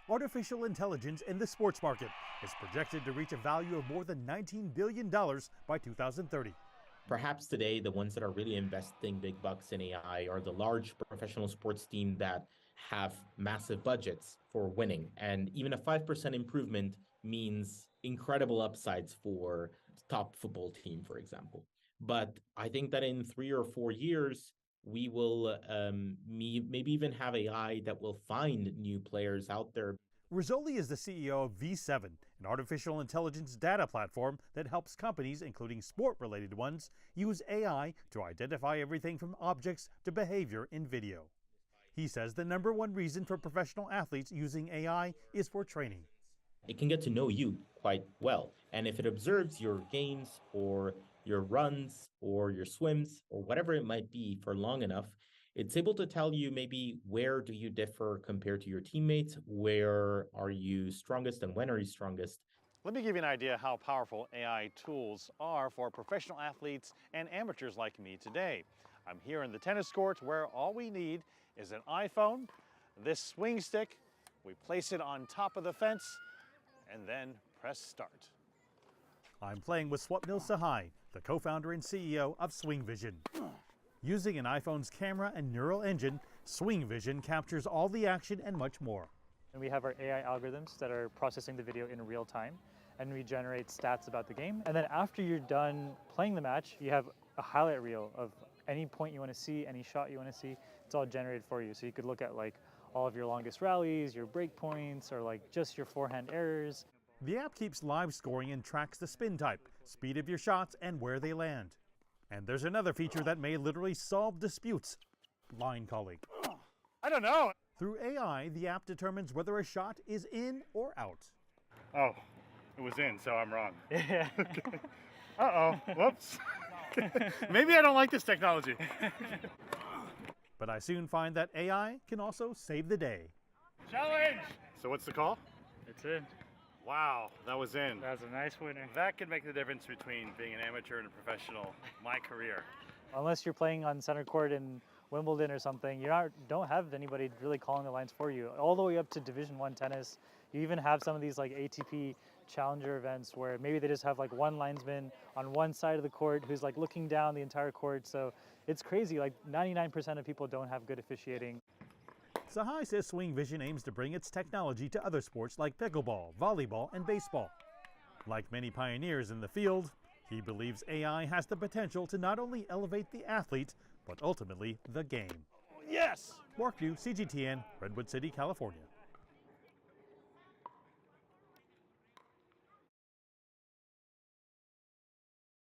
Artificial intelligence in the sports market is projected to reach a value of more than $19 billion by 2030. Perhaps today, the ones that are really investing big bucks in AI are the large professional sports teams that have massive budgets for winning. And even a 5% improvement means incredible upsides for top football team, for example. But I think that in 3 or 4 years, we will maybe even have AI that will find new players out there. 𝗣𝗍𝗍 is the CEO of 𝗣𝗵𝗗, an artificial intelligence data platform that helps companies, including sport-related ones, use AI to identify everything from objects to behavior in video. He says the #1 reason for professional athletes using AI is for training. It can get to know you quite well. And if it observes your games or your runs or your swims or whatever it might be for long enough, it's able to tell you maybe where do you differ compared to your teammates, where are you strongest and when are you strongest. Let me give you an idea how powerful AI tools are for professional athletes and amateurs like me today. I'm here in the tennis court where all we need is an iPhone, this swing stick, we place it on top of the fence, and then press start. I'm playing with 𝗣𝗵𝗵𝗁, the co-founder and CEO of SwingVision. Using an iPhone's camera and neural engine, SwingVision captures all the action and much more. And we have our AI algorithms that are processing the video in real time, and we generate stats about the game. And then after you're done playing the match, you have a highlight reel of any point you want to see, any shot you want to see. It's all generated for you. So you could look at like all of your longest rallies, your break points, or like just your forehand errors. The app keeps live scoring and tracks the spin type, speed of your shots, and where they land. And there's another feature that may literally solve disputes: line calling. I don't know. Through AI, the app determines whether a shot is in or out. Oh, it was in, so I'm wrong. Uh-oh, whoops. Maybe I don't like this technology. But I soon find that AI can also save the day. Challenge! So what's the call? It's in. Wow, that was in. That's a nice winner. That could make the difference between being an amateur and a professional, my career. Unless you're playing on center court in Wimbledon or something, don't have anybody really calling the lines for you. All the way up to Division I tennis, you even have some of these like ATP challenger events where maybe they just have like one linesman on one side of the court who's like looking down the entire court. So it's crazy, like 99% of people don't have good officiating. 𝗍𝗍 says SwingVision aims to bring its technology to other sports like pickleball, volleyball, and baseball. Like many pioneers in the field, he believes AI has the potential to not only elevate the athlete, but ultimately the game. Yes! 𝗣𝗆𝗍𝗍, CGTN, Redwood City, California.